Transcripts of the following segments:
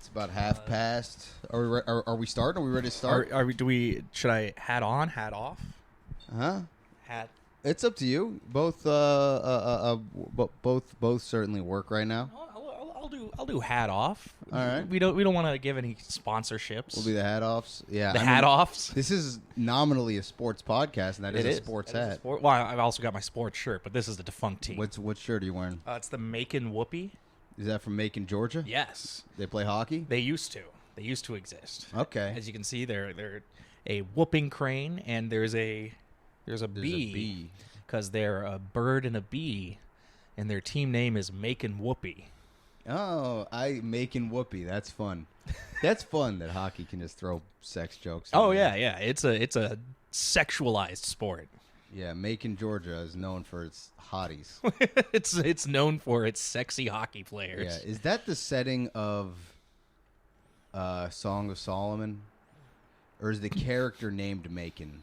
It's about half past. Are we starting? Are we ready to start? Are we? Should I hat on, hat off? Huh? Hat. It's up to you. Both certainly work right now. I'll do hat off. All right. We don't want to give any sponsorships. We'll be the hat offs. Yeah. Hat offs. This is nominally a sports podcast, and that is a sports hat. Well, I've also got my sports shirt, but this is the defunct team. What shirt are you wearing? It's the Macon Whoopee. Is that from Macon, Georgia? Yes. They play hockey? They used to. They used to exist. Okay. As you can see, they're a whooping crane, and there's a bee because they're a bird and a bee, and their team name is Macon Whoopee. Oh, Macon Whoopee. That's fun. That's fun that hockey can just throw sex jokes. Oh yeah. It's a sexualized sport. Yeah, Macon, Georgia is known for its hotties. It's known for its sexy hockey players. Yeah, is that the setting of Song of Solomon, or is the character named Macon?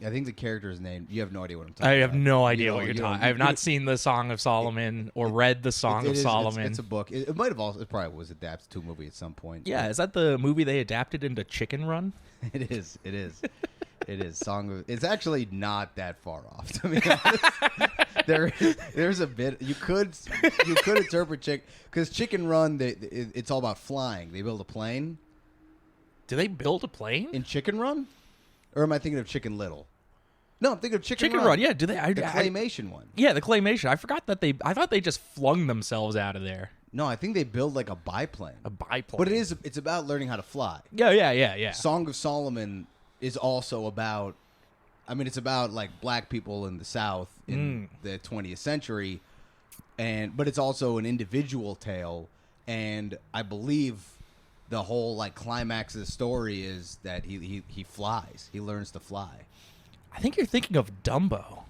I think the character is named. You have no idea what I'm talking about. I have no idea what you're talking. I have not seen the Song of Solomon or read the Song of Solomon. It's a book. It might have also. It probably was adapted to a movie at some point. Yeah, is that the movie they adapted into Chicken Run? It is. It is. It is. It's actually not that far off, to be honest. There's a bit you could interpret because Chicken Run. It's all about flying. They build a plane. Do they build a plane In Chicken Run? Or am I thinking of Chicken Little? No, I'm thinking of Chicken Run. Yeah, do they? The claymation one. Yeah, the claymation. I forgot that I thought they just flung themselves out of there. No, I think they build like a biplane. A biplane. But it's about learning how to fly. Yeah. Song of Solomon is also about. I mean, it's about like black people in the South in the 20th century, but it's also an individual tale, and I believe the whole like climax of the story is that he flies. He learns to fly. I think you're thinking of Dumbo.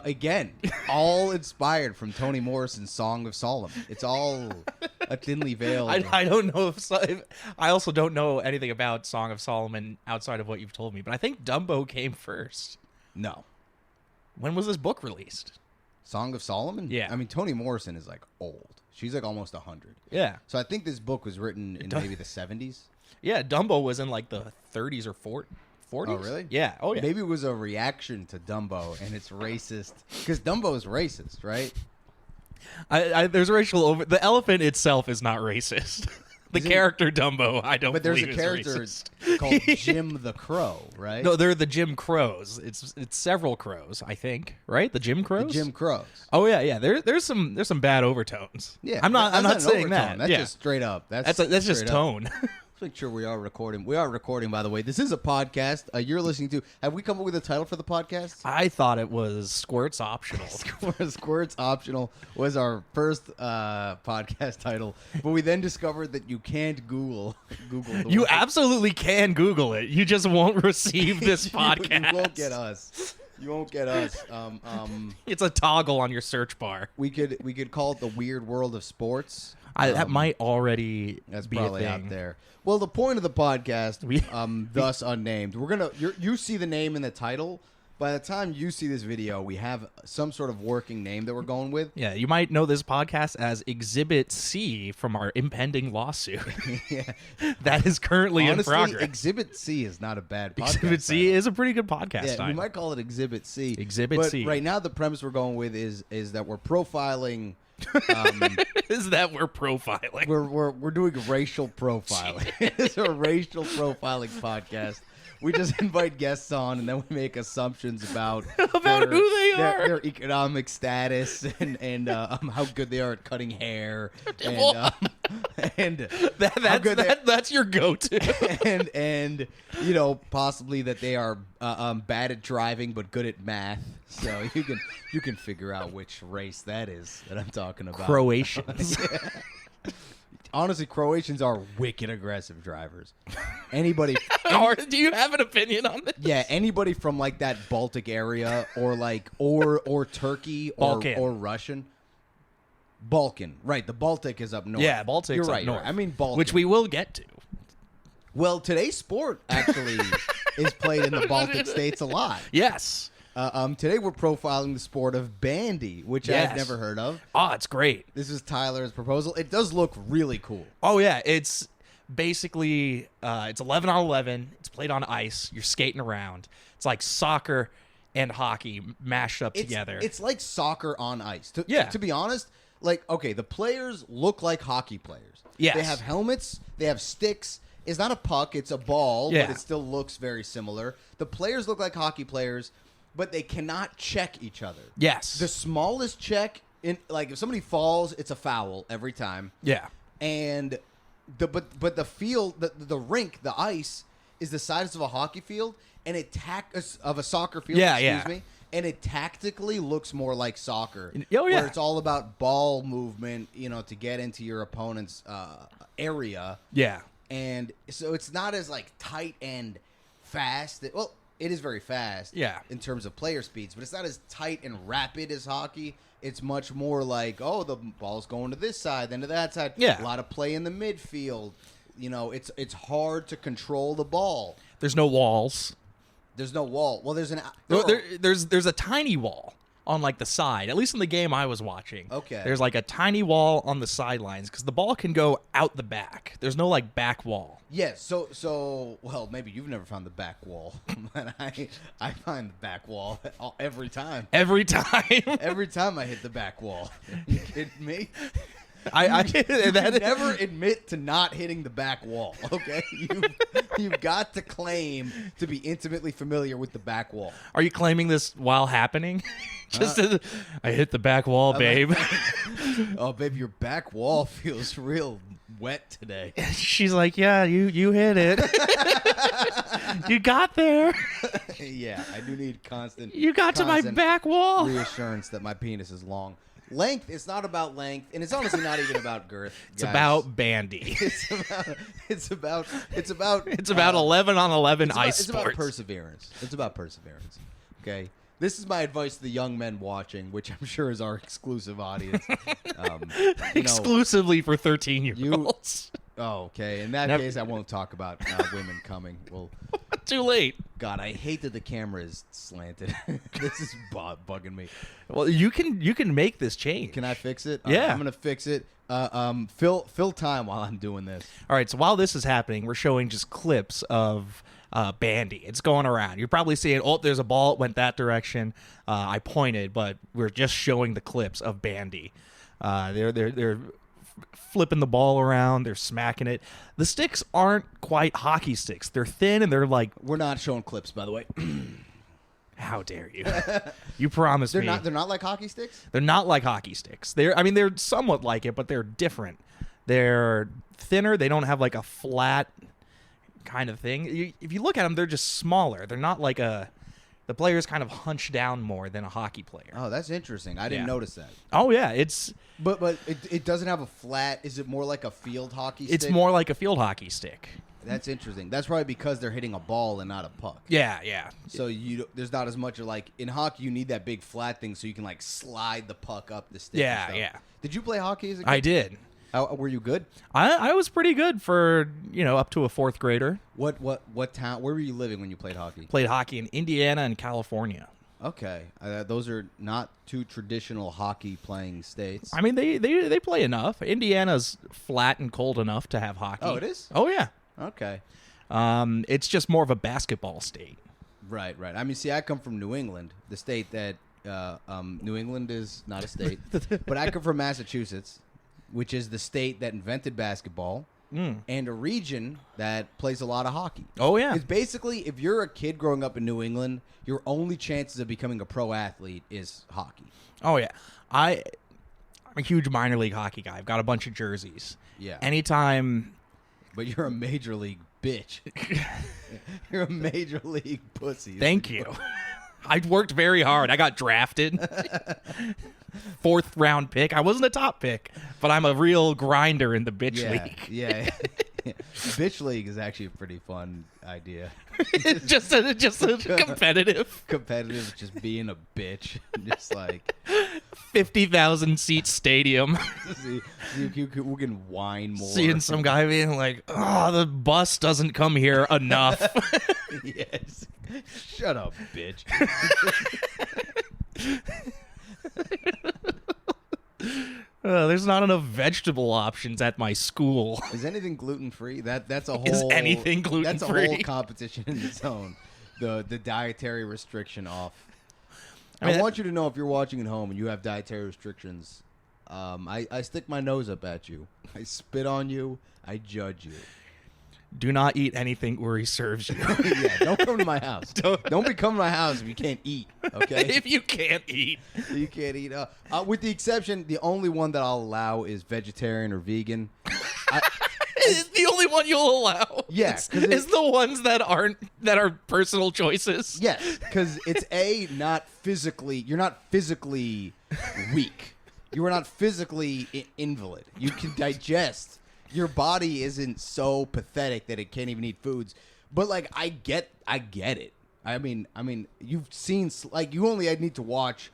Again, all inspired from Toni Morrison's Song of Solomon. It's all a thinly veiled. I don't know if I also don't know anything about Song of Solomon outside of what you've told me, but I think Dumbo came first. No. When was this book released? Song of Solomon? Yeah. I mean, Toni Morrison is like old. She's like almost 100. Yeah. So I think this book was written in maybe the 70s. Yeah, Dumbo was in like the 30s or 40s. Oh, really? Yeah. Oh, yeah. Maybe it was a reaction to Dumbo and it's racist. Because Dumbo is racist, right? There's racial over. The elephant itself is not racist. The character Dumbo, I don't believe is racist. But there's a character called Jim the Crow, right? No, they're the Jim Crows. It's several crows, I think, right? The Jim Crows? The Jim Crows. Oh yeah. There's some bad overtones. Yeah. I'm not saying that. That's yeah. just straight up. That's just tone. Let's make sure we are recording. We are recording, by the way. This is a podcast you're listening to. Have we come up with a title for the podcast? I thought it was Squirts Optional. Squirts Optional was our first podcast title, but we then discovered that you can't Google the You word. absolutely can Google it. You just won't receive this podcast. You won't get us. You won't get us. It's a toggle on your search bar. We could call it the Weird World of Sports. That might already That's be probably a thing. out there. Well, the point of the podcast, thus unnamed, you see the name in the title. By the time you see this video, we have some sort of working name that we're going with. Yeah, you might know this podcast as Exhibit C from our impending lawsuit. Yeah. That is currently Honestly, in progress. Exhibit C is not a bad podcast. Exhibit C is a pretty good podcast Yeah, title. we might call it Exhibit C. Exhibit C. Right now, the premise we're going with is that we're profiling. Is that we're profiling? We're doing racial profiling. It's a racial profiling podcast. We just invite guests on, and then we make assumptions about who they are, their economic status, and how good they are at cutting hair, and that's your go-to. and possibly that they are bad at driving but good at math. So you can figure out which race that is that I'm talking about. Croatians. Honestly, Croatians are wicked aggressive drivers. Anybody? Do you have an opinion on this? Yeah, anybody from like that Baltic area or like or Turkey or Russian. Balkan, right? The Baltic is up north. Yeah, Baltic's You're right, up north. Right. I mean Baltic, which we will get to. Well, today's sport actually is played in the Baltic states a lot. Yes. Today we're profiling the sport of bandy, which I've never heard of. Oh, it's great. This is Tyler's proposal. It does look really cool. Oh, yeah. It's basically, it's 11 on 11. It's played on ice. You're skating around. It's like soccer and hockey mashed up together. It's like soccer on ice. To be honest, like, okay, the players look like hockey players. Yes. They have helmets. They have sticks. It's not a puck. It's a ball, but it still looks very similar. The players look like hockey players, but they cannot check each other. Yes. The smallest check, like if somebody falls, it's a foul every time. Yeah. And but the field, the rink, the ice is the size of a hockey field, and of a soccer field. Excuse me. And it tactically looks more like soccer. Oh, yeah. Where it's all about ball movement, to get into your opponent's area. Yeah. And so it's not as like tight and fast. Well, it is very fast. Yeah. In terms of player speeds, but it's not as tight and rapid as hockey. It's much more like, the ball's going to this side, then to that side. Yeah. A lot of play in the midfield. It's hard to control the ball. There's no walls. There's no wall. Well, there's there's a tiny wall on like the side. At least in the game I was watching. Okay. There's like a tiny wall on the sidelines because the ball can go out the back. There's no like back wall. Yes. So well, maybe you've never found the back wall, but I find the back wall every time. Every time. Every time I hit the back wall. You kidding me? You never admit to not hitting the back wall, okay? You've got to claim to be intimately familiar with the back wall. Are you claiming this while happening? I hit the back wall, babe. Oh, babe, your back wall feels real wet today. She's like, yeah, you hit it. You got there. Yeah, I do need constant. You got to my back wall. Reassurance that my penis is long. Length, it's not about length, and it's honestly not even about girth. It's about bandy. It's about 11 on 11 ice sports. It's about perseverance. It's about perseverance. Okay, this is my advice to the young men watching, which I'm sure is our exclusive audience. Exclusively for 13-year-olds. Oh, okay. In that case, I won't talk about women coming. Well, too late. God, I hate that the camera is slanted. This is bugging me. Well, you can make this change. Can I fix it? Yeah, I'm gonna fix it. Fill time while I'm doing this. All right. So while this is happening, we're showing just clips of Bandy. It's going around. You're probably seeing, there's a ball. It went that direction. I pointed, but we're just showing the clips of Bandy. They're flipping the ball around. They're smacking it. The sticks aren't quite hockey sticks. They're thin and they're like. We're not showing clips, by the way. How dare you? You promised me. They're not like hockey sticks? They're not like hockey sticks. They're somewhat like it, but they're different. They're thinner. They don't have like a flat kind of thing. If you look at them, they're just smaller. They're not like the players kind of hunch down more than a hockey player. Oh, that's interesting. I didn't notice that. Oh, yeah. It's... But it doesn't have a flat... Is it more like a field hockey stick? It's more like a field hockey stick. That's interesting. That's probably because they're hitting a ball and not a puck. Yeah, yeah. So there's not as much of like... In hockey, you need that big flat thing so you can like slide the puck up the stick. Yeah, yeah. Did you play hockey as a kid? I did. Were you good? I was pretty good for, up to a fourth grader. What town? Where were you living when you played hockey? Played hockey in Indiana and California. Okay. Those are not two traditional hockey playing states. I mean, they play enough. Indiana's flat and cold enough to have hockey. Oh, it is? Oh, yeah. Okay. It's just more of a basketball state. Right. I mean, see, I come from New England, the state that New England is not a state, but I come from Massachusetts, which is the state that invented basketball, and a region that plays a lot of hockey. Oh, yeah. It's basically, if you're a kid growing up in New England, your only chances of becoming a pro athlete is hockey. Oh, yeah. I'm a huge minor league hockey guy. I've got a bunch of jerseys. Yeah. Anytime... But you're a major league bitch. You're a major league pussy. Thank you. I worked very hard. I got drafted. 4th round pick. I wasn't a top pick, but I'm a real grinder in the bitch league. Yeah. Bitch league is actually a pretty fun idea. just a competitive. Competitive, just being a bitch. Just like 50,000 seat stadium. we can whine more. Seeing some guy being like, the bus doesn't come here enough. Yes. Shut up, bitch. There's not enough vegetable options at my school. Is anything gluten free? That's a whole. Is anything gluten That's a free? whole competition in its own. The dietary restriction off. I mean, I want you to know, if you're watching at home and you have dietary restrictions, I stick my nose up at you. I spit on you. I judge you. Do not eat anything Uri serves you. Yeah, don't come to my house. Don't be coming to my house if you can't eat. Okay. If you can't eat. You can't eat. With the exception, the only one that I'll allow is vegetarian or vegan. It's the only one you'll allow. Yeah, it's the ones that are personal choices. Yes, because it's not physically. You're not physically weak. You are not physically invalid. You can digest. Your body isn't so pathetic that it can't even eat foods. But like, I get it. I mean, you've seen, like, you only need to watch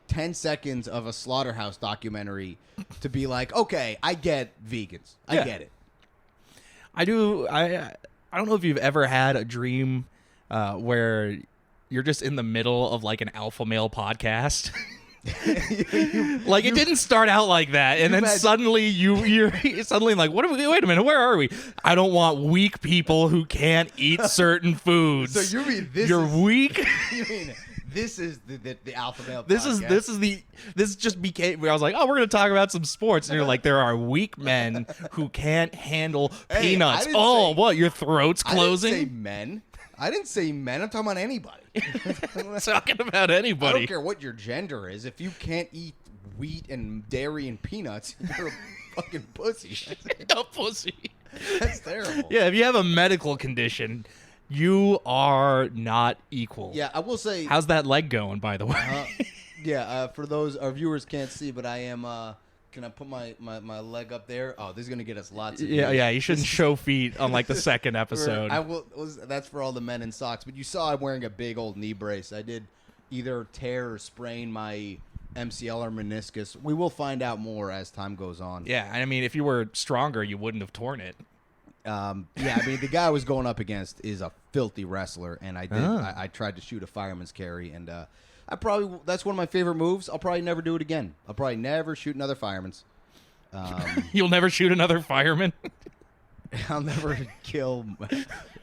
10 seconds of a slaughterhouse documentary to be like, okay, I get vegans. I get it. I do. I don't know if you've ever had a dream where you're just in the middle of like an alpha male podcast. Like, it didn't start out like that, and then suddenly you're suddenly like, what are we? Wait a minute, where are we? I don't want weak people who can't eat certain foods. So you mean you're weak? You mean this is the alpha male? This just became. I was like, oh, we're gonna talk about some sports, and you're like, there are weak men who can't handle peanuts. Oh, what? Your throat's closing? I didn't say men. I'm talking about anybody. I'm talking about anybody. I don't care what your gender is. If you can't eat wheat and dairy and peanuts, you're a fucking pussy. A pussy. That's terrible. Yeah, if you have a medical condition, you are not equal. Yeah, I will say. How's that leg going, by the way? For those our viewers can't see, but I am. Can I put my leg up there? Oh, this is gonna get us lots of views. Yeah. You shouldn't show feet on like the second episode. That's for all the men in socks. But you saw I'm wearing a big old knee brace. I did either tear or sprain my MCL or meniscus. We will find out more as time goes on. Yeah, I mean, if you were stronger, you wouldn't have torn it. I mean, the guy I was going up against is a filthy wrestler, and I tried to shoot a fireman's carry, and that's one of my favorite moves. I'll probably never do it again. I'll probably never shoot another fireman's. You'll never shoot another fireman? I'll never kill.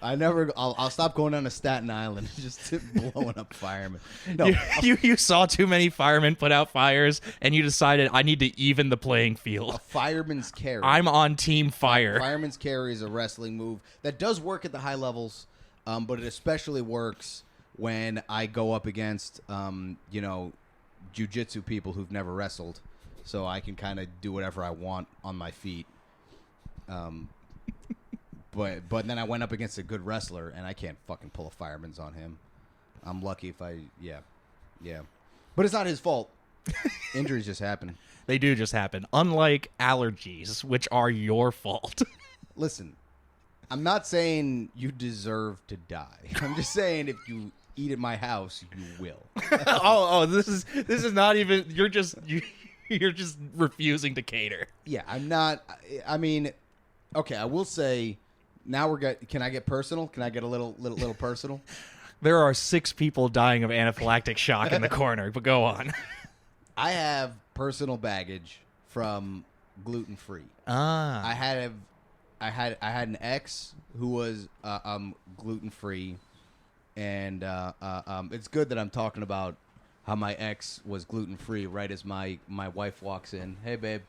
I'll stop going down to Staten Island and just blowing up firemen. No, you saw too many firemen put out fires, and you decided I need to even the playing field. A fireman's carry. I'm on team fire. Fireman's carry is a wrestling move that does work at the high levels, but it especially works when I go up against, jiu-jitsu people who've never wrestled, so I can kind of do whatever I want on my feet. But then I went up against a good wrestler, and I can't fucking pull a fireman's on him. I'm lucky if yeah. But it's not his fault. Injuries just happen. They do just happen. Unlike allergies, which are your fault. Listen, I'm not saying you deserve to die. I'm just saying if you eat at my house, you will. This is not even. You're just refusing to cater. Yeah, I'm not. I mean, okay, I will say. Now can I get personal? Can I get a little personal? There are 6 people dying of anaphylactic shock in the corner, but go on. I have personal baggage from gluten free. I had an ex who was gluten free, and it's good that I'm talking about how my ex was gluten free right as my wife walks in. Hey, babe.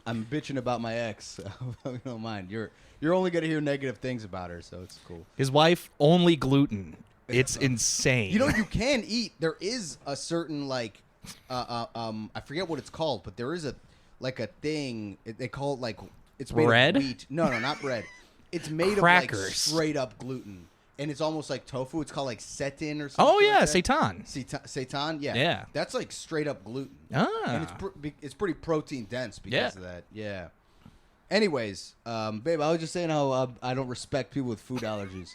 I'm bitching about my ex. You don't mind. You're only gonna hear negative things about her, so it's cool. His wife only gluten. It's insane. You can eat. There is a certain I forget what it's called, but there is a thing they call it it's made bread? of wheat. No, not bread. It's made Crackers. of straight up gluten. And it's almost like tofu. It's called seitan or something. Oh yeah, like seitan. Seitan, yeah. Yeah. That's straight up gluten. And it's pretty protein dense because of that. Yeah. Anyways, babe, I was just saying how I don't respect people with food allergies,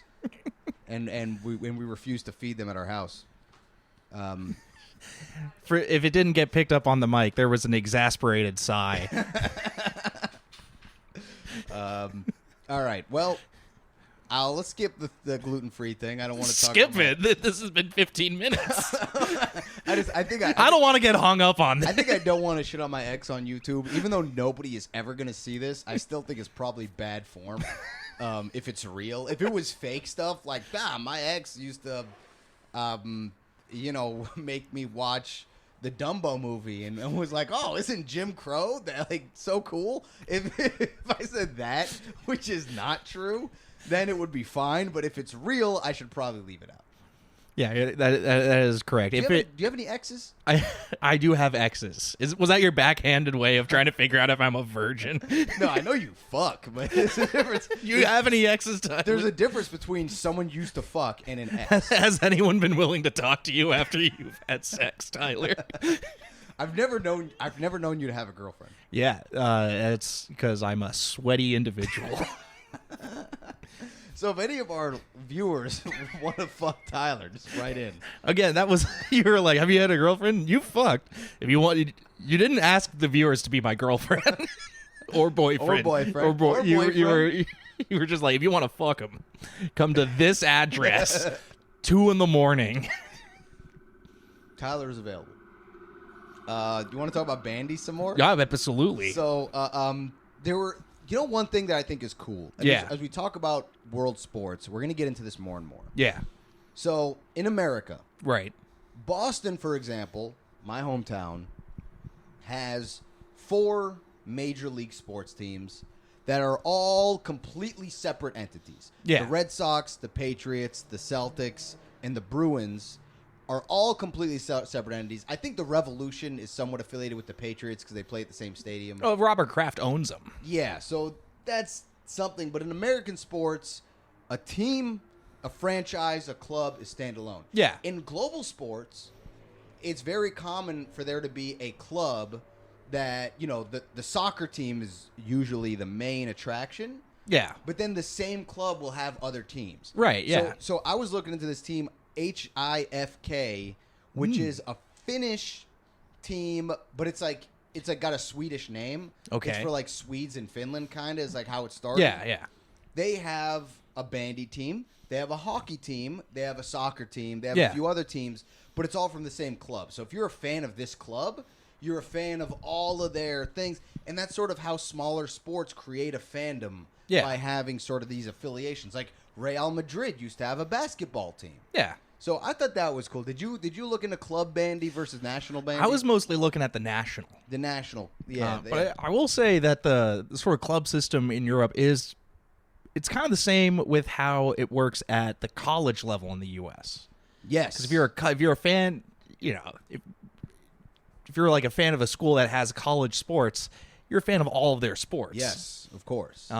and we refuse to feed them at our house. If it didn't get picked up on the mic, there was an exasperated sigh. All right. Well. let's skip the gluten-free thing. I don't want to talk Skip about it. This has been 15 minutes. I don't want to get hung up on this. I think I don't want to shit on my ex on YouTube, even though nobody is ever going to see this. I still think it's probably bad form. If it's real, if it was fake stuff, like my ex used to, make me watch the Dumbo movie and was like, "Oh, isn't Jim Crow that like so cool?" If I said that, which is not true, then it would be fine. But if it's real, I should probably leave it out. Yeah, that is correct. Do you have any exes? I do have exes. Was that your backhanded way of trying to figure out if I'm a virgin? No, I know you fuck, but there's a difference. You have any exes, Tyler? There's a difference between someone used to fuck and an ex. Has anyone been willing to talk to you after you've had sex, Tyler? I've never known you to have a girlfriend. Yeah, it's because I'm a sweaty individual. So if any of our viewers want to fuck Tyler, just write in. Again, that was you were like, "Have you had a girlfriend?" You fucked. If you want, you didn't ask the viewers to be my girlfriend or boyfriend You were just like, if you want to fuck him, come to this address, 2 a.m. Tyler is available. Do you want to talk about Bandy some more? Yeah, absolutely. So there were. One thing that I think is cool. As we talk about world sports, we're going to get into this more and more. Yeah. So, in America, right. Boston, for example, my hometown, has 4 major league sports teams that are all completely separate entities. Yeah. The Red Sox, the Patriots, the Celtics, and the Bruins are all completely separate entities. I think the Revolution is somewhat affiliated with the Patriots because they play at the same stadium. Oh, Robert Kraft owns them. Yeah, so that's something. But in American sports, a team, a franchise, a club is standalone. Yeah. In global sports, it's very common for there to be a club that, the soccer team is usually the main attraction. Yeah. But then the same club will have other teams. Right, yeah. So I was looking into this team, HIFK, which is a Finnish team, but it's got a Swedish name. Okay. It's for like Swedes and Finland, kind of is like how it started. Yeah. They have a bandy team. They have a hockey team. They have a soccer team. They have Yeah. a few other teams, but it's all from the same club. So if you're a fan of this club, you're a fan of all of their things. And that's sort of how smaller sports create a fandom by having sort of these affiliations. Like Real Madrid used to have a basketball team. Yeah. So I thought that was cool. Did you look into club bandy versus national bandy? I was mostly looking at the national. The national, yeah. But I will say that the sort of club system in Europe it's kind of the same with how it works at the college level in the U.S. Yes. Because if you're a fan, if you're like a fan of a school that has college sports, you're a fan of all of their sports. Yes, of course.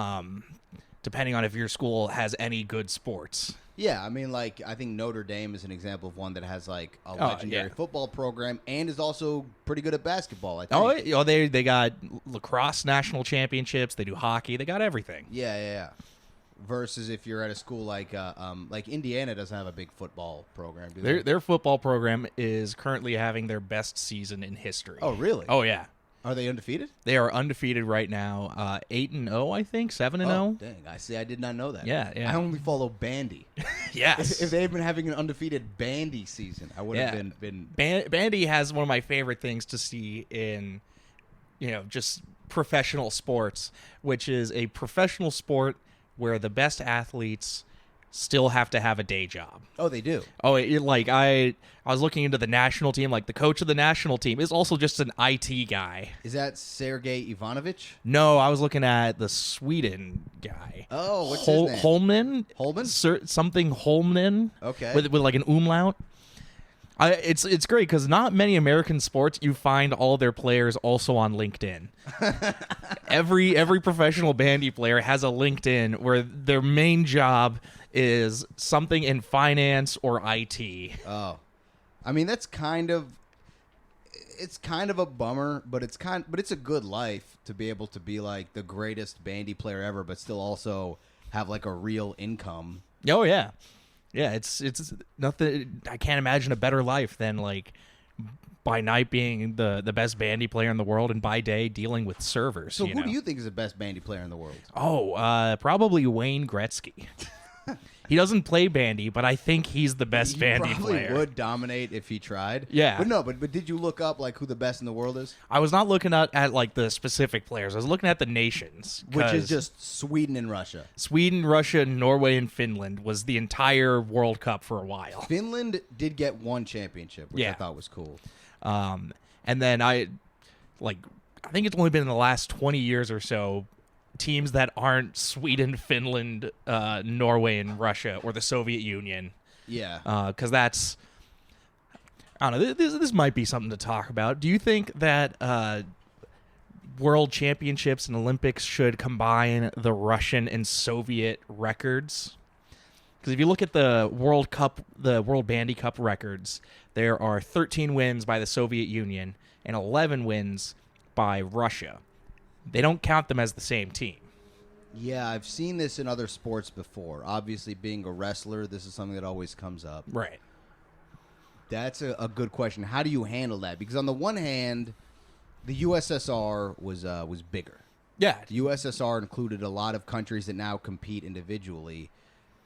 Depending on if your school has any good sports. Yeah, I mean, like, I think Notre Dame is an example of one that has, like, a legendary football program and is also pretty good at basketball, I think. They got lacrosse national championships. They do hockey. They got everything. Yeah. Versus if you're at a school like Indiana doesn't have a big football program, do they? Their football program is currently having their best season in history. Oh, really? Oh, yeah. Are they undefeated? They are undefeated right now, 8-0, I think, 7-0. Oh, dang! I did not know that. Yeah. I only follow Bandy. Yes. If they had been having an undefeated Bandy season, I would have been. Bandy has one of my favorite things to see in, just professional sports, which is a professional sport where the best athletes still have to have a day job. Oh, they do. Oh, I was looking into the national team. Like, the coach of the national team is also just an IT guy. Is that Sergei Ivanovich? No, I was looking at the Sweden guy. Oh, what's his name? Holman? Holman? Something Holman. Okay. With like an umlaut. It's great because not many American sports you find all their players also on LinkedIn. Every professional bandy player has a LinkedIn where their main job is something in finance or IT. Oh, I mean it's kind of a bummer, but it's a good life to be able to be like the greatest bandy player ever, but still also have like a real income. Oh yeah. Yeah, it's nothing. I can't imagine a better life than like by night being the best bandy player in the world and by day dealing with servers. So who do you think is the best bandy player in the world? Oh, probably Wayne Gretzky. He doesn't play bandy, but I think he's the best He bandy probably player. would dominate if he tried. Yeah. But no, but did you look up like who the best in the world is? I was not looking at like the specific players. I was looking at the nations, Which is 'cause just Sweden and Russia. Sweden, Russia, Norway, and Finland was the entire World Cup for a while. Finland did get one championship, which I Yeah. thought was cool. And then I think it's only been in the last 20 years or so, teams that aren't Sweden, Finland, Norway, and Russia, or the Soviet Union. Yeah. Because that's, I don't know, this might be something to talk about. Do you think that World Championships and Olympics should combine the Russian and Soviet records? Because if you look at the World Bandy Cup records, there are 13 wins by the Soviet Union and 11 wins by Russia. They don't count them as the same team. Yeah, I've seen this in other sports before. Obviously, being a wrestler, this is something that always comes up. Right. That's a good question. How do you handle that? Because on the one hand, the USSR was bigger. Yeah. The USSR included a lot of countries that now compete individually.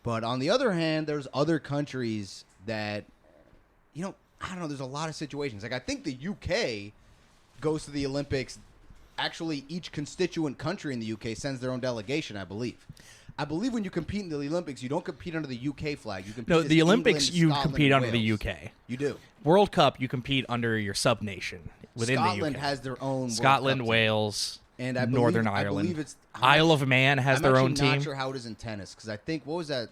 But on the other hand, there's other countries that, I don't know, there's a lot of situations. Like, I think the UK goes to the Olympics. Actually, each constituent country in the UK sends their own delegation, I believe. I believe when you compete in the Olympics, you don't compete under the UK flag. You compete No, as the Olympics, England, you Scotland, compete and under the Wales. UK. You do. World Cup, you compete under your sub-nation within Scotland the UK. has their own Scotland, World Cup team. Wales, And I Northern believe, Ireland. I believe it's Isle of Man has their own I'm team. not sure how it is in tennis, because I think, what was that?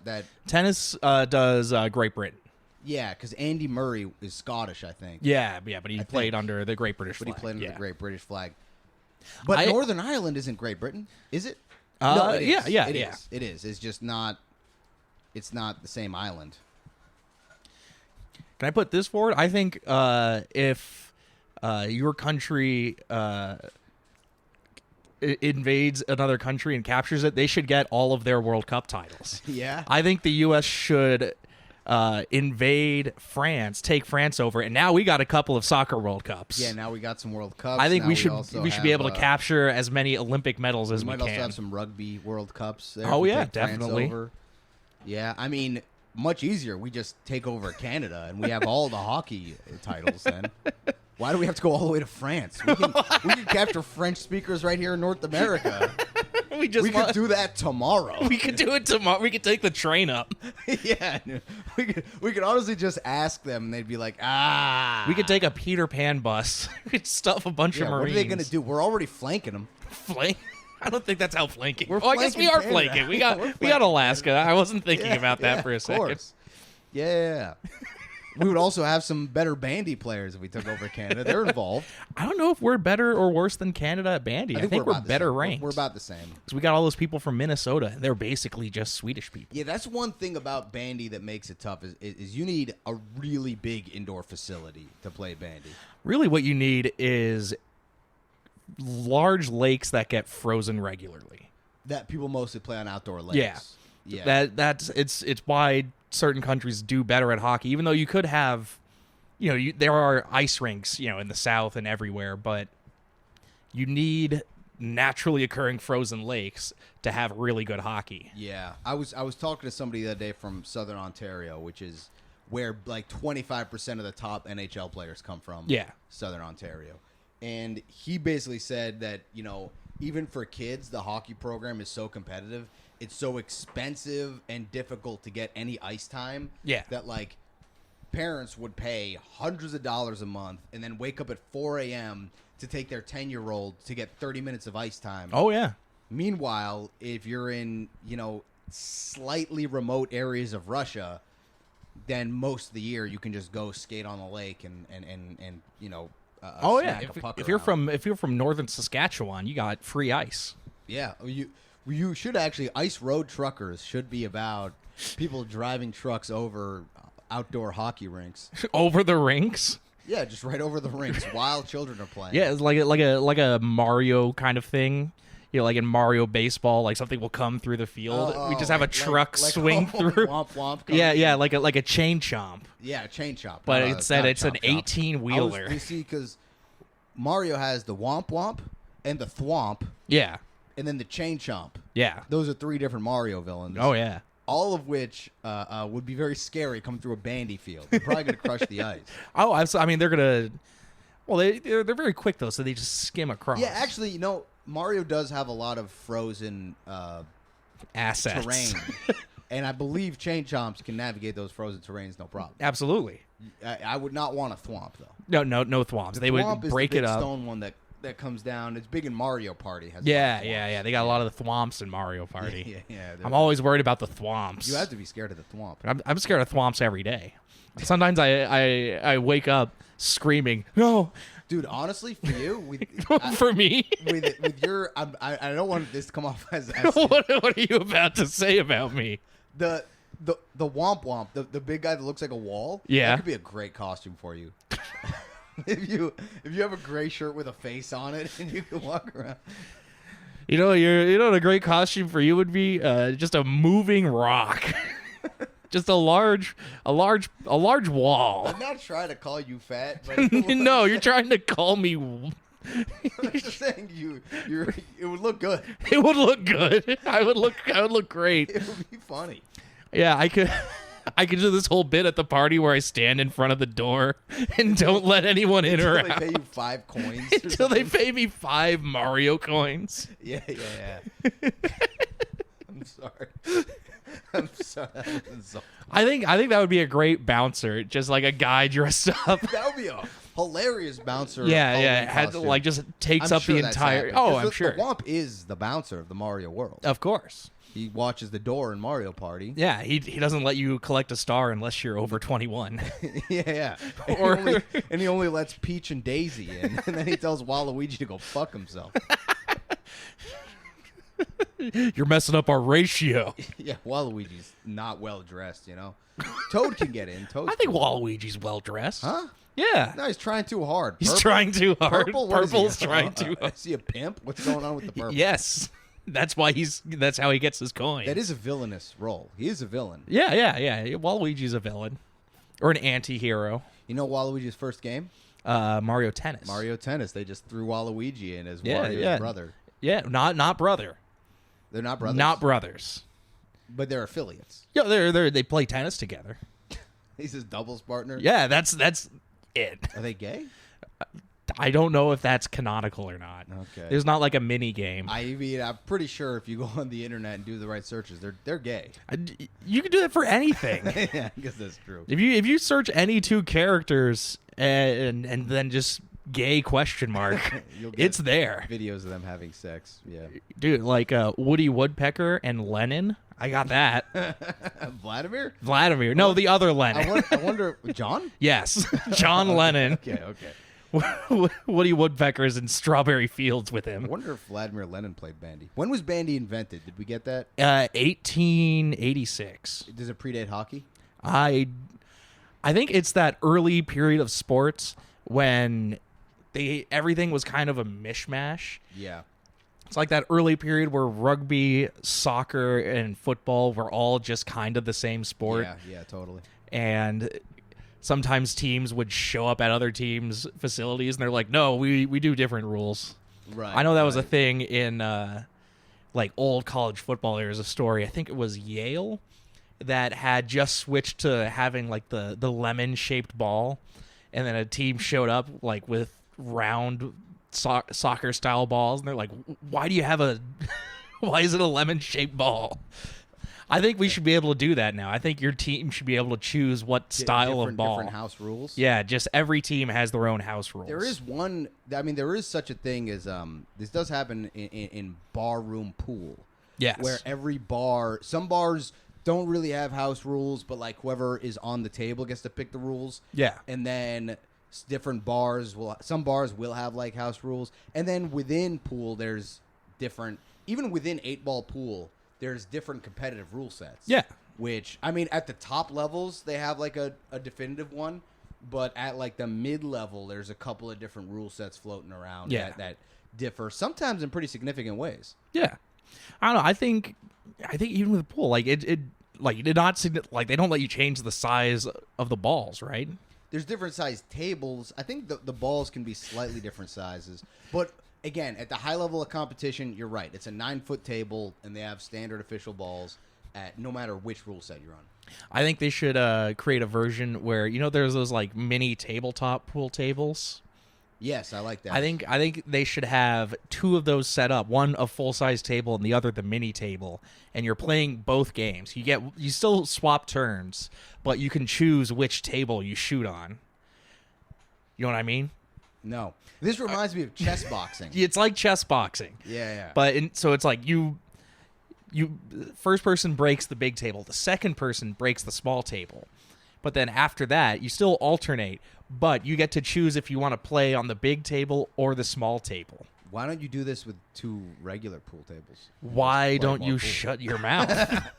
Tennis does Great Britain. Yeah, because Andy Murray is Scottish, I think. Yeah, but he played think. under the Great British But flag. he played under yeah. the Great British flag. But Northern Ireland isn't Great Britain, is it? No, it is. yeah. It is. It's just not. It's not the same island. Can I put this forward? I think if your country invades another country and captures it, they should get all of their World Cup titles. Yeah. I think the U.S. should invade France, take France over, and now we got a couple of soccer World Cups. Yeah. Now we got some World Cups. I think Now we should also be have, able to capture as many Olympic medals as We we might can. also have some rugby World Cups. There Oh, if we yeah, take France definitely. over. Yeah, I mean, much easier. We just take over Canada, and we have all the hockey titles. Then, why do we have to go all the way to France? We can capture French speakers right here in North America. we could do that tomorrow. We could do it tomorrow. We could take the train up. Yeah, we could honestly just ask them, and they'd be like, We could take a Peter Pan bus. We'd stuff a bunch of Yeah, what Marines. are they gonna do? We're already flanking them. Flank? I don't think that's how flanking. We're Oh, I guess we flanking are Canada. flanking. We Yeah, got we're we got flanking Alaska. I wasn't thinking about that for a Of second. course. Yeah. We would also have some better bandy players if we took over Canada. They're involved. I don't know if we're better or worse than Canada at bandy. I think we're about the better same. ranked. We're about the same. Because we got all those people from Minnesota. They're basically just Swedish people. Yeah, that's one thing about bandy that makes it tough is you need a really big indoor facility to play bandy. Really, what you need is large lakes that get frozen regularly. That people mostly play on outdoor lakes. Yeah. Yeah. That's why certain countries do better at hockey. Even though you could have, there are ice rinks, in the South and everywhere, but you need naturally occurring frozen lakes to have really good hockey. Yeah. I was talking to somebody the other day from Southern Ontario, which is where like 25% of the top NHL players come from. Yeah. Southern Ontario. And he basically said that, even for kids, the hockey program is so competitive. It's so expensive and difficult to get any ice time. Yeah. That like parents would pay hundreds of dollars a month and then wake up at 4 a.m. to take their 10-year-old to get 30 minutes of ice time. Oh, yeah. Meanwhile, if you're in, slightly remote areas of Russia, then most of the year you can just go skate on the lake and Oh yeah, smack a puck if you're around. from northern Saskatchewan, you got free ice. Yeah, you should actually, ice road truckers should be about people driving trucks over outdoor hockey rinks. Over the rinks. Yeah, just right over the rinks while children are playing. Yeah, it's like a Mario kind of thing. Like in Mario baseball, like something will come through the field. We just have a truck swing through. Womp womp. Yeah, like a chain chomp. Yeah, a chain chomp. But not instead, not a it's an chomp chomp. 18-wheeler. You see, because Mario has the womp womp and the thwomp, Yeah, and then the chain chomp. yeah. Those are three different Mario villains. Oh yeah. all of which would be very scary coming through a bandy field. They're probably going to crush the ice. Oh, I mean, they're gonna. Well, they're very quick though, so they just skim across. Yeah, actually, Mario does have a lot of frozen assets. terrain, and I believe Chain Chomps can navigate those frozen terrains no problem. Absolutely. I would not want a thwomp though. No thwomps. The They thwomp would break is the it big up. stone one that comes down. It's big in Mario Party. Has Yeah. They got a lot of the thwomps in Mario Party. Yeah. I'm always worried about the thwomps. You have to be scared of the thwomp. I'm scared of thwomps every day. Sometimes I wake up screaming, no. Dude, honestly, for you, For me? with your, I don't want this to come off as What are you about to say about me? the Womp Womp, the big guy that looks like a wall. Yeah. That could be a great costume for you. if you have a gray shirt with a face on it and you can walk around. You know what a great costume for you would be? Just a moving rock. Just a large wall. I'm not trying to call you fat, but No, you're trying to call me. I'm just saying it would look good. It would look good. I would look great. It would be funny. Yeah, I could do this whole bit at the party where I stand in front of the door and don't let anyone in or Until out. they pay you 5 coins. Until they pay me 5 Mario coins. Yeah. I'm sorry. I'm sorry. I think that would be a great bouncer, just like a guy dressed up. That would be a hilarious bouncer. Yeah, Halloween it had costume. like just takes I'm up sure the that's entire. happened. Oh, 'Cause I'm sure. The Womp is the bouncer of the Mario world. Of course. He watches the door in Mario Party. Yeah, he doesn't let you collect a star unless you're over 21. Yeah. And he only lets Peach and Daisy in, and then he tells Waluigi to go fuck himself. You're messing up our ratio. Yeah, Waluigi's not well dressed, Toad can get in. I think Waluigi's well dressed. Huh? Yeah. No, he's trying too hard. He's trying too hard. Purple? What is he? Purple's trying too hard. Is he a pimp? What's going on with the purple? Yes. That's how he gets his coin. That is a villainous role. He is a villain. Yeah. Waluigi's a villain. Or an anti-hero. You know Waluigi's first game? Mario Tennis. Mario Tennis. They just threw Waluigi in as Mario's brother. Yeah, not brother. They're not brothers? Not brothers. But they're affiliates. Yeah, they play tennis together. He's his doubles partner? Yeah, that's it. Are they gay? I don't know if that's canonical or not. Okay. There's not like a mini game. I mean, I'm pretty sure if you go on the internet and do the right searches, they're gay. You can do that for anything. Yeah, I guess that's true. If you search any 2 characters and then just gay question mark, You'll get it's there. Videos of them having sex. Yeah. Dude, like Woody Woodpecker and Lennon. I got that. Vladimir? No, the other Lennon. I wonder, John? Yes, John Lennon. Okay. Woody Woodpecker's in Strawberry Fields with I him. wonder if Vladimir Lenin played Bandy. When was Bandy invented? Did we get that? 1886. Does it predate hockey? I think it's that early period of sports when everything was kind of a mishmash. Yeah. It's like that early period where rugby, soccer, and football were all just kind of the same sport. Yeah, totally. And sometimes teams would show up at other teams' facilities and they're like, no, we do different rules. Right. I know that was a thing in like old college football. There was a story, I think it was Yale, that had just switched to having like the lemon shaped ball, and then a team showed up like with round soccer style balls, and they're like, why do you have why is it a lemon shaped ball? I think we should be able to do that now. I think your team should be able to choose what style of ball. Different house rules. Yeah, just every team has their own house rules. There is one. I mean, there is such a thing as this does happen in barroom pool. Yes. Where every bar, some bars don't really have house rules, but like whoever is on the table gets to pick the rules. Yeah. And then different bars some bars will have like house rules, and then within pool there's different. Even within 8-ball pool, there's different competitive rule sets. Yeah. Which, I mean, at the top levels, they have like a definitive one. But at like the mid-level, there's a couple of different rule sets floating around that differ, sometimes in pretty significant ways. Yeah. I don't know. I think even with the pool, like it like you did not like they don't let you change the size of the balls, right? There's different sized tables. I think the balls can be slightly different sizes. But again, at the high level of competition, you're right. It's a 9-foot table, and they have standard official balls. at no matter which rule set you're on. I think they should create a version where there's those like mini tabletop pool tables. Yes, I like that. I think they should have 2 of those set up, one a full size table and the other the mini table, and you're playing both games. You still swap turns, but you can choose which table you shoot on. You know what I mean? No, this reminds me of chess boxing. It's like chess boxing. Yeah. But so it's like you first person breaks the big table, the second person breaks the small table. But then after that, you still alternate, but you get to choose if you want to play on the big table or the small table. Why don't you do this with 2 regular pool tables? Why don't you shut your mouth?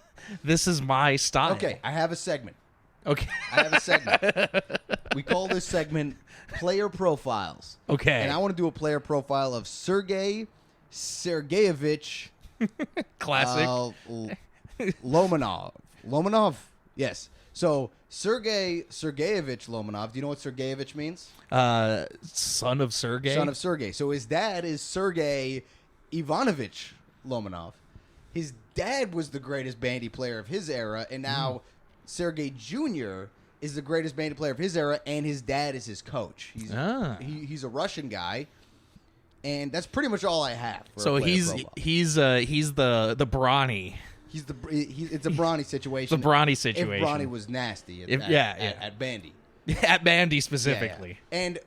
This is my style. Okay, I have a segment. Okay. I have a segment. We call this segment Player Profiles. Okay. And I want to do a player profile of Sergei Sergeyevich Classic. Lomanov. Lomanov? Yes. So, Sergei Sergeyevich Lomanov. Do you know what Sergeyevich means? Son of Sergey. Son of Sergey. So, his dad is Sergei Ivanovich Lomanov. His dad was the greatest bandy player of his era, and now Sergey Jr. is the greatest bandy player of his era, and his dad is his coach. He's a Russian guy, and that's pretty much all I have. So he's the brawny. It's a brawny situation. The brawny situation. If brawny was nasty at Bandy. At Bandy specifically. Yeah. And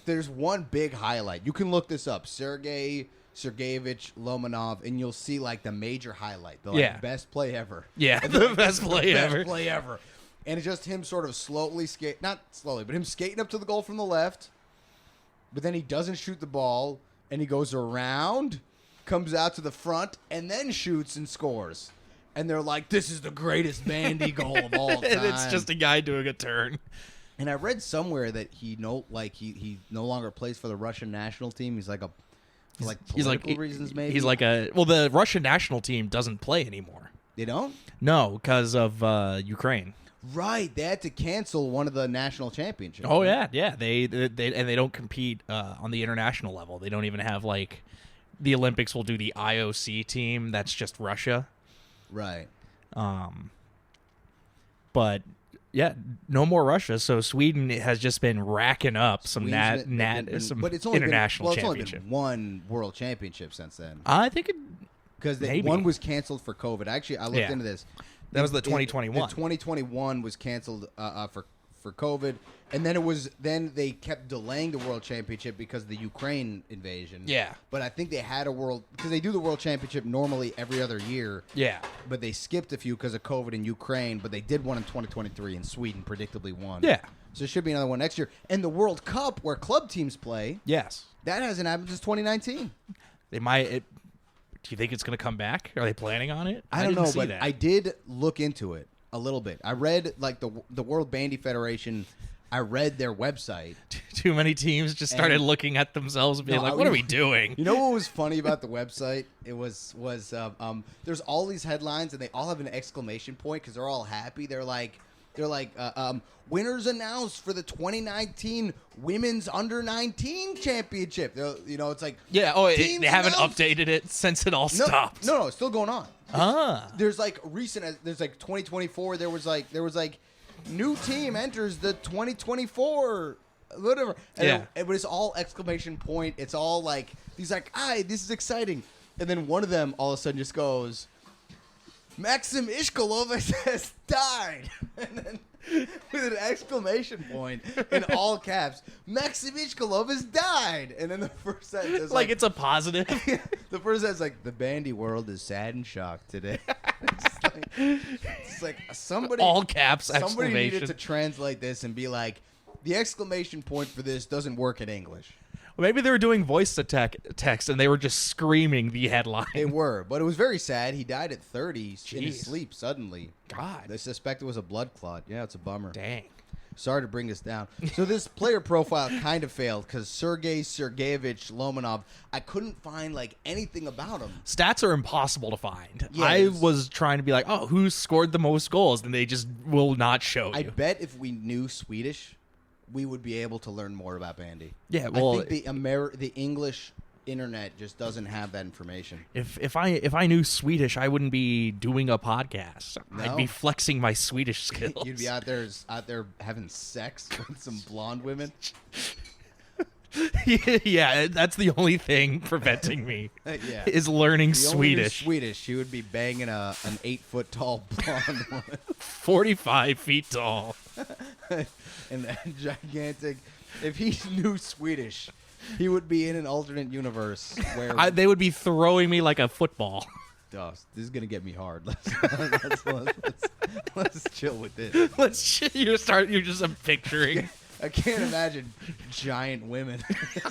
there's one big highlight. You can look this up. Sergei Sergeyevich Lomanov, and you'll see like the major highlight. The best play ever. Yeah, the best play ever. Best play ever. And it's just him sort of not slowly, but him skating up to the goal from the left. But then he doesn't shoot the ball, and he goes around, comes out to the front, and then shoots and scores. And they're like, this is the greatest Bandy goal of all time. And it's just a guy doing a turn. And I read somewhere that he no longer plays for the Russian national team. He's like political reasons maybe. He's like the Russian national team doesn't play anymore. They don't? No, because of Ukraine. Right, they had to cancel one of the national championships. Oh yeah. They don't compete on the international level. They don't even have like the Olympics will do the IOC team. That's just Russia. Right. But yeah, no more Russia. So Sweden has just been racking up some but it's only international it's championship. Only been one world championship since then. I think because one was canceled for COVID. Actually, I looked into this. That was the 2021. The 2021 was canceled for COVID, and then they kept delaying the World Championship because of the Ukraine invasion. Yeah. But I think they had because they do the World Championship normally every other year. Yeah. But they skipped a few because of COVID in Ukraine, but they did one in 2023, and Sweden predictably won. Yeah. So there should be another one next year. And the World Cup, where club teams play. Yes. That hasn't happened since 2019. They might. Do you think it's going to come back? Are they planning on it? I don't know, but I did look into it a little bit. I read like the World Bandy Federation. I read their website. Too many teams just started looking at themselves and being like, "What are we doing?" You know what was funny about the website? It was there's all these headlines and they all have an exclamation point because they're all happy. They're like winners announced for the 2019 Women's Under 19 Championship. It's like they haven't updated it since it all stopped. No, it's still going on. There's like 2024. There was like new team enters the 2024 whatever. And but it's all exclamation point. It's all like these like, this is exciting. And then one of them all of a sudden just goes, Maxim Ishkolov has died. And then with an exclamation point in all caps, Maxim Ishkolov has died. And then the first sentence is like it's a positive. The first sentence is like, the bandy world is sad and shocked today. It's like somebody all caps somebody exclamation. needed to translate this and be like, the exclamation point for this doesn't work in English. Well, maybe they were doing voice text and they were just screaming the headline. They were, but it was very sad. He died at 30 in his sleep suddenly. God. They suspect it was a blood clot. Yeah, it's a bummer. Dang. Sorry to bring us down. So this player profile kind of failed because Sergei Sergeyevich Lomanov, I couldn't find like anything about him. Stats are impossible to find. Yeah, I was trying to be like, who scored the most goals? And they just will not show you. I bet if we knew Swedish, we would be able to learn more about Bandy. Yeah, well, I think the English internet just doesn't have that information. If I knew Swedish, I wouldn't be doing a podcast. No? I'd be flexing my Swedish skills. You'd be out there having sex with some blonde women. Yeah, that's the only thing preventing me. Yeah. Is learning If you only knew Swedish. Swedish, she would be banging an 8-foot tall blonde woman. 45 feet tall. And that gigantic. If he knew Swedish, he would be in an alternate universe where They would be throwing me like a football. Oh, this is gonna get me hard. Let's chill with this. You're just picturing. I can't imagine giant women.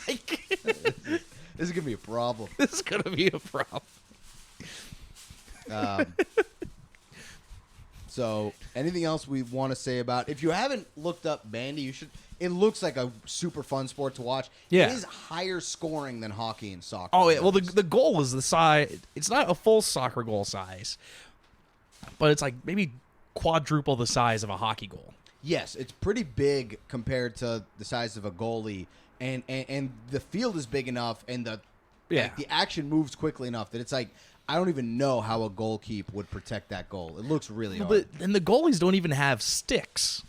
I can't. This is gonna be a problem. This is gonna be a problem. So, anything else we want to say about? If you haven't looked up Bandy, you should. It looks like a super fun sport to watch. Yeah. It is higher scoring than hockey and soccer. Oh, yeah. Well, the goal is the size. It's not a full soccer goal size, but it's like maybe quadruple the size of a hockey goal. Yes, it's pretty big compared to the size of a goalie, and the field is big enough, and the action moves quickly enough that it's like I don't even know how a goalkeeper would protect that goal. It looks really hard. And the goalies don't even have sticks.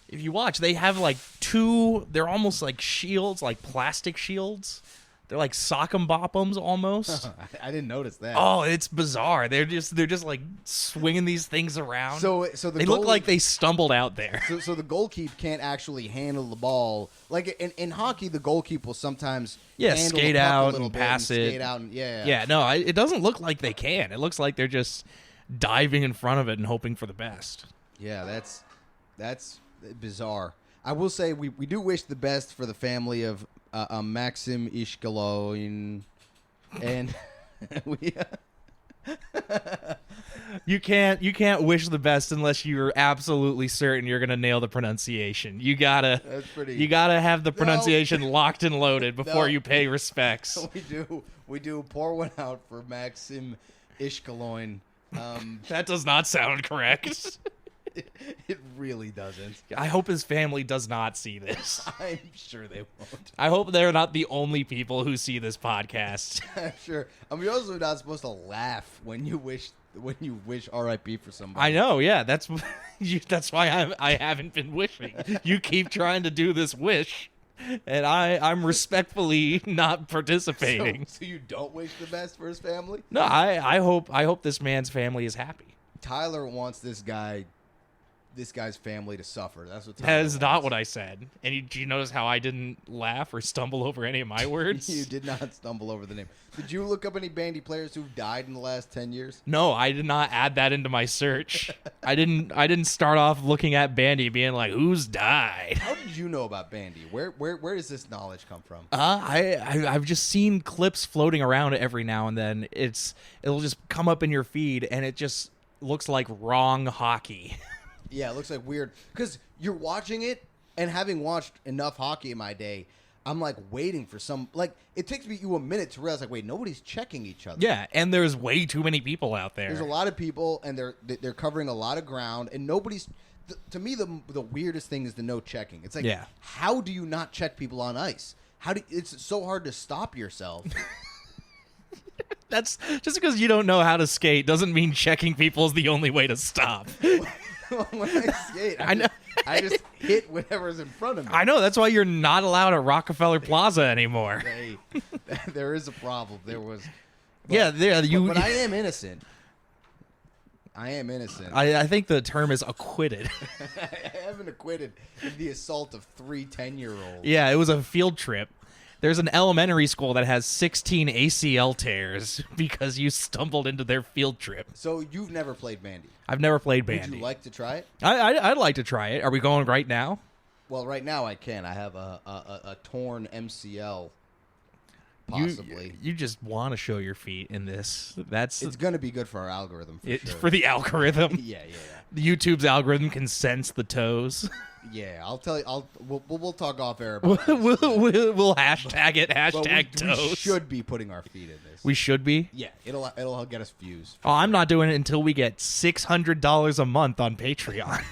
If you watch, they have like two. They're almost like shields, like plastic shields. They're like sock'em bop'ems almost. I didn't notice that. Oh, it's bizarre. They're just like swinging these things around. So they look like they stumbled out there. So the goalkeeper can't actually handle the ball. Like in hockey, the goalkeeper will sometimes handle skate the puck a and little bit pass and it. Skate out and, Yeah, no, it doesn't look like they can. It looks like they're just diving in front of it and hoping for the best. Yeah, that's bizarre. I will say we do wish the best for the family of Maxim Ishkaloin, and we. You can't wish the best unless you're absolutely certain you're gonna nail the pronunciation. You gotta have the pronunciation locked and loaded before you pay respects. We do pour one out for Maxim Ishkaloin. That does not sound correct. It really doesn't. I hope his family does not see this. I'm sure they won't. I hope they're not the only people who see this podcast. I'm sure. You're also not supposed to laugh when you wish R.I.P. for somebody. I know, yeah. That's why I haven't been wishing. You keep trying to do this wish, and I'm respectfully not participating. So you don't wish the best for his family? No, I hope this man's family is happy. Tyler wants this guy's family to suffer. That's what Tyler That is wants. not what I said. And did you notice how I didn't laugh or stumble over any of my words? You did not stumble over the name. Did you look up any Bandy players who've died in the last 10 years? No, I did not add that into my search. I didn't start off looking at Bandy being like, who's died? How did you know about Bandy? Where does this knowledge come from? I've just seen clips floating around every now and then. It'll just come up in your feed and it just looks like wrong hockey. Yeah, it looks like weird. Because you're watching it, and having watched enough hockey in my day, I'm like waiting for some. Like, it takes you a minute to realize, like, wait, nobody's checking each other. Yeah, and there's way too many people out there. There's a lot of people, and they're covering a lot of ground, and nobody's. To me, the weirdest thing is the no checking. It's like, how do you not check people on ice? It's so hard to stop yourself. That's just because you don't know how to skate doesn't mean checking people is the only way to stop. When I skate, I just hit whatever's in front of me. I know, that's why you're not allowed at Rockefeller Plaza anymore. Hey, there is a problem. There was. But I am innocent. I think the term is acquitted. I haven't acquitted of the assault of 3 10-year-olds. Yeah, it was a field trip. There's an elementary school that has 16 ACL tears because you stumbled into their field trip. So you've never played Bandy? I've never played Bandy. Would you like to try it? I'd like to try it. Are we going right now? Well, right now I can. I have a torn MCL, possibly. You just want to show your feet in this. It's going to be good for our algorithm, for sure. For the algorithm? Yeah. YouTube's algorithm can sense the toes. Yeah, I'll tell you. We'll talk off air about this. We'll hashtag it. Hashtag toes. We should be putting our feet in this. We should be. Yeah, it'll get us views. Oh, I'm not doing it until we get $600 a month on Patreon.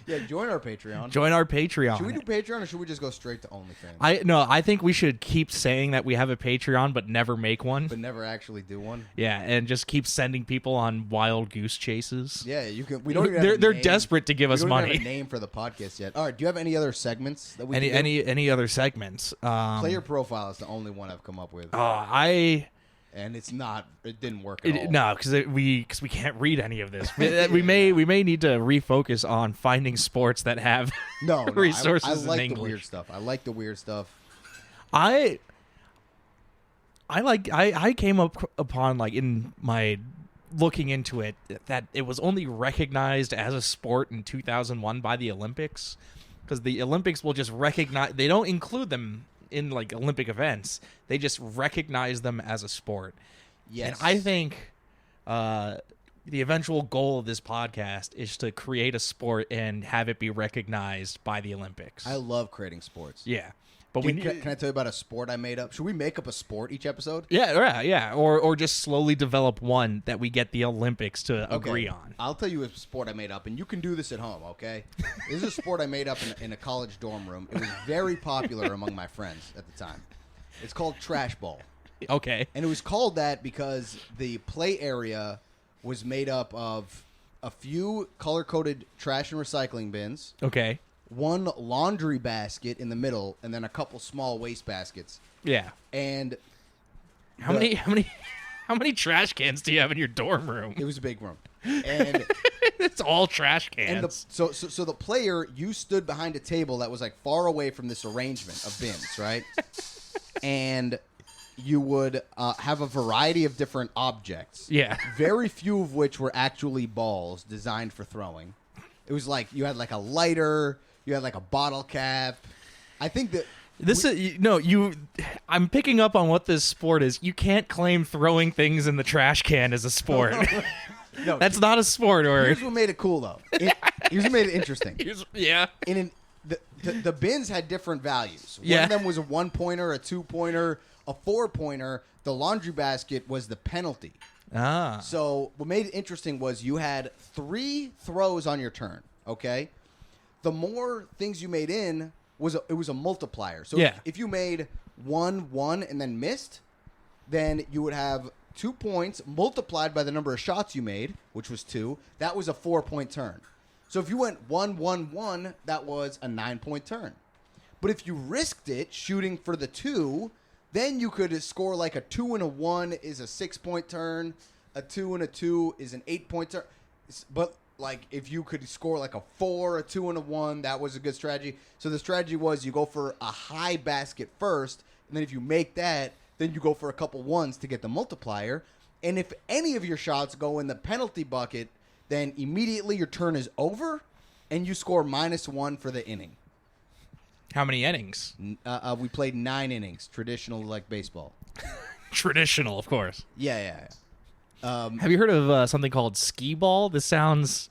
Yeah, join our Patreon. Join our Patreon. Should we do Patreon or should we just go straight to OnlyFans? I think we should keep saying that we have a Patreon but never make one. But never actually do one. Yeah, and just keep sending people on wild goose chases. Yeah, you can. We don't. Even They're desperate to give us money. We don't have a name for the podcast yet. All right. Do you have any other segments that we any other segments? Player profile is the only one I've come up with. And it's not. It didn't work at all. No, because we can't read any of this. we may need to refocus on finding sports that have resources I like in English. The weird stuff. I like the weird stuff. I came upon like in my looking into it that it was only recognized as a sport in 2001 by the Olympics, because the Olympics will just recognize, they don't include them in like Olympic events, they just recognize them as a sport. Yes. And I think the eventual goal of this podcast is to create a sport and have it be recognized by the Olympics. I love creating sports. Yeah. But can I tell you about a sport I made up? Should we make up a sport each episode? Yeah. Or just slowly develop one that we get the Olympics to agree on. I'll tell you a sport I made up, and you can do this at home, okay? This is a sport I made up in a college dorm room. It was very popular among my friends at the time. It's called trash ball. Okay. And it was called that because the play area was made up of a few color-coded trash and recycling bins. Okay. One laundry basket in the middle, and then a couple small waste baskets. Yeah. And how many trash cans do you have in your dorm room? It was a big room, and it's all trash cans. And so the player, you stood behind a table that was like far away from this arrangement of bins, right? And you would have a variety of different objects. Yeah. Very few of which were actually balls designed for throwing. It was like you had like a lighter. You had like a bottle cap. I think that I'm picking up on what this sport is. You can't claim throwing things in the trash can as a sport. No, that's not a sport. Or here's what made it cool though. Here's what made it interesting. The bins had different values. One of them was a 1-pointer, a 2-pointer, a 4-pointer. The laundry basket was the penalty. Ah. So what made it interesting was you had 3 throws on your turn. Okay. The more things you made in it was a multiplier. So if you made 1-1 and then missed, then you would have 2 points multiplied by the number of shots you made, which was 2. That was a 4-point turn. So if you went 1-1-1, that was a 9-point turn. But if you risked it shooting for the 2, then you could score like a 2 and a 1 is a 6-point turn. A 2 and a 2 is an 8-point turn. But like if you could score like a 4, a 2 and a 1, that was a good strategy. So the strategy was you go for a high basket first, and then if you make that, then you go for a couple ones to get the multiplier. And if any of your shots go in the penalty bucket, then immediately your turn is over, and you score -1 for the inning. How many innings? We played 9 innings, traditional like baseball. Traditional, of course. Yeah. Have you heard of something called skee ball? This sounds...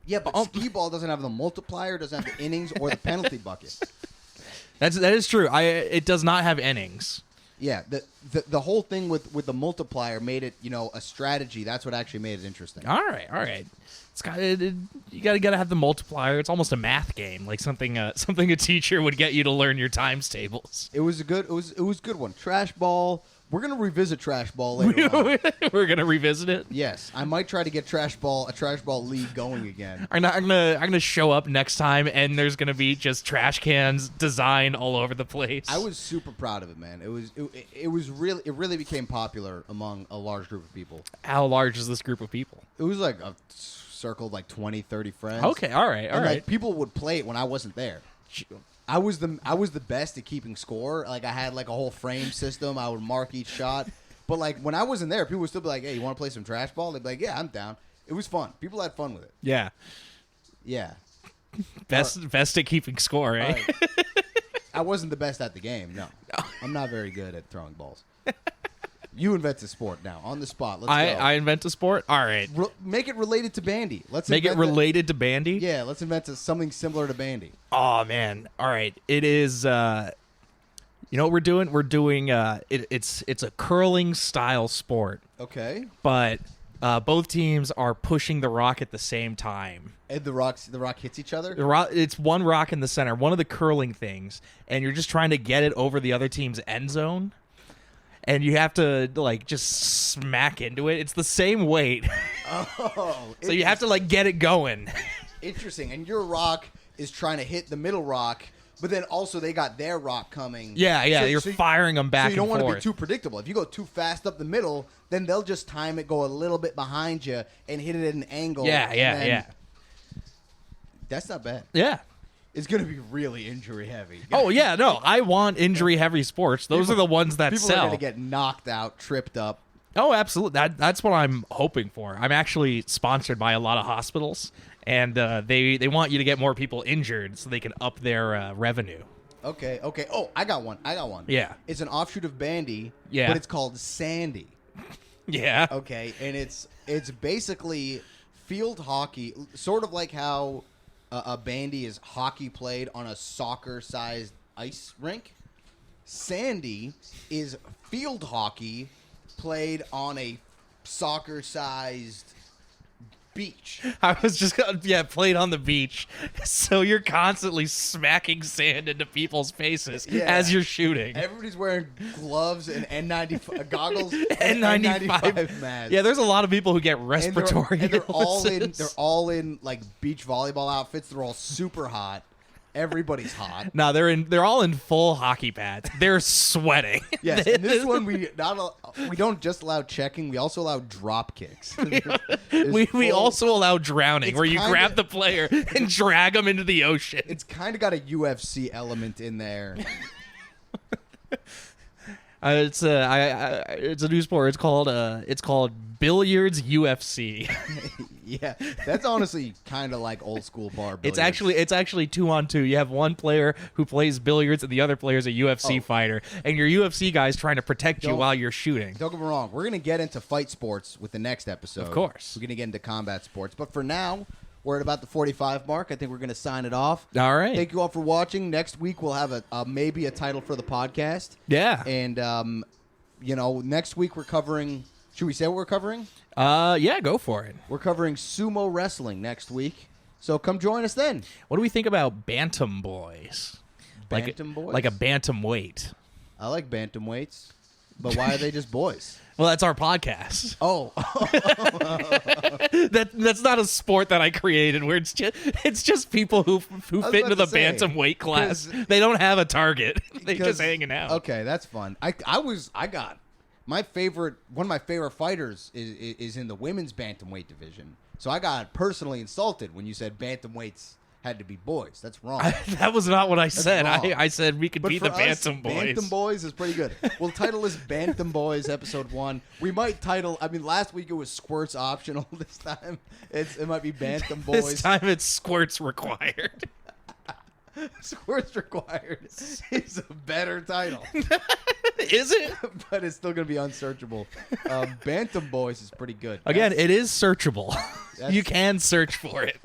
Yeah, but skee ball doesn't have the multiplier, doesn't have the innings, or the penalty bucket. That is true. It does not have innings. Yeah, the whole thing with the multiplier made it, a strategy. That's what actually made it interesting. All right. It's you gotta have the multiplier. It's almost a math game, like something a teacher would get you to learn your times tables. It was a good one. Trash ball. We're gonna revisit trash ball later on. We're gonna revisit it. Yes, I might try to get a trash ball league going again. I'm gonna show up next time, and there's gonna be just trash cans designed all over the place. I was super proud of it, man. It really became popular among a large group of people. How large is this group of people? It was like a circle of like 20, 30 friends. Okay, all right. Like, people would play it when I wasn't there. I was the best at keeping score. Like I had like a whole frame system. I would mark each shot. But like when I wasn't there, people would still be like, "Hey, you want to play some trash ball?" They'd be like, "Yeah, I'm down." It was fun. People had fun with it. Yeah. Yeah. Best at keeping score, eh? Right. I wasn't the best at the game. No. I'm not very good at throwing balls. You invent a sport now on the spot. Let's go. I invent a sport. All right. Make it related to Bandy. Let's make it related to Bandy. Yeah, let's invent something similar to Bandy. Oh man! All right, it is. You know what we're doing? We're doing. It's a curling style sport. Okay. But Both teams are pushing the rock at the same time. And the rock hits each other? It's one rock in the center, one of the curling things, and you're just trying to get it over the other team's end zone. And you have to, like, just smack into it. It's the same weight. Oh. So you have to, like, get it going. Interesting. And your rock is trying to hit the middle rock, but then also they got their rock coming. Yeah. You're firing them back and forth. So you don't want to be too predictable. If you go too fast up the middle, then they'll just time it, go a little bit behind you, and hit it at an angle. Yeah. That's not bad. Yeah. It's going to be really injury heavy. Oh, yeah, no. I want injury-heavy sports. Those are the ones that people sell. People are going to get knocked out, tripped up. Oh, absolutely. That's what I'm hoping for. I'm actually sponsored by a lot of hospitals, and they want you to get more people injured so they can up their revenue. Okay. Oh, I got one. Yeah. It's an offshoot of Bandy, yeah. But it's called Sandy. Yeah. Okay, and it's basically field hockey, sort of like how a bandy is hockey played on a soccer-sized ice rink. Sandy is field hockey played on a soccer-sized beach. I was just played on the beach. So you're constantly smacking sand into people's faces as you're shooting. Everybody's wearing gloves and N95 goggles, N95 masks. Yeah, there's a lot of people who get respiratory and they're illnesses. They're all in like beach volleyball outfits. They're all super hot. Everybody's hot. No, they're all in full hockey pads. They're sweating. Yes, in this one we don't just allow checking. We also allow drop kicks. we also allow drowning, where you grab the player and drag them into the ocean. It's kind of got a UFC element in there. It's a new sport. It's called billiards UFC. Yeah, that's honestly kind of like old school bar billiards. It's actually 2-on-2. You have one player who plays billiards and the other player is a UFC fighter, and your UFC guy's trying to protect you while you're shooting. Don't get me wrong. We're gonna get into fight sports with the next episode. Of course, we're gonna get into combat sports, but for now, we're at about the 45 mark. I think we're gonna sign it off. All right. Thank you all for watching. Next week we'll have maybe a title for the podcast. Yeah. And next week we're covering. Should we say what we're covering? Yeah, go for it. We're covering sumo wrestling next week, so come join us then. What do we think about Bantam Boys? Bantam Boys? Like a bantam weight. I like bantam weights, but why are they just boys? Well, that's our podcast. Oh. That's not a sport that I created where it's just people who fit into the bantam weight class. They don't have a target. They're just hanging out. Okay, that's fun. One of my favorite fighters is in the women's bantamweight division. So I got personally insulted when you said bantamweights had to be boys. That's wrong. That was not what I said. Wrong. I said we could beat the Bantam Boys. Bantam Boys is pretty good. We'll title this Bantam Boys Episode 1. We might title, last week it was Squirts Optional. This time it might be Bantam Boys. This time it's Squirts Required. Squirts Required is a better title. Is it? But it's still going to be unsearchable. Bantam Boys is pretty good. Again, it is searchable. You can search for it.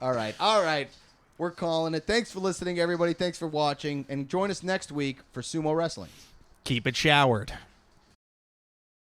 All right. We're calling it. Thanks for listening, everybody. Thanks for watching. And join us next week for Sumo Wrestling. Keep it showered.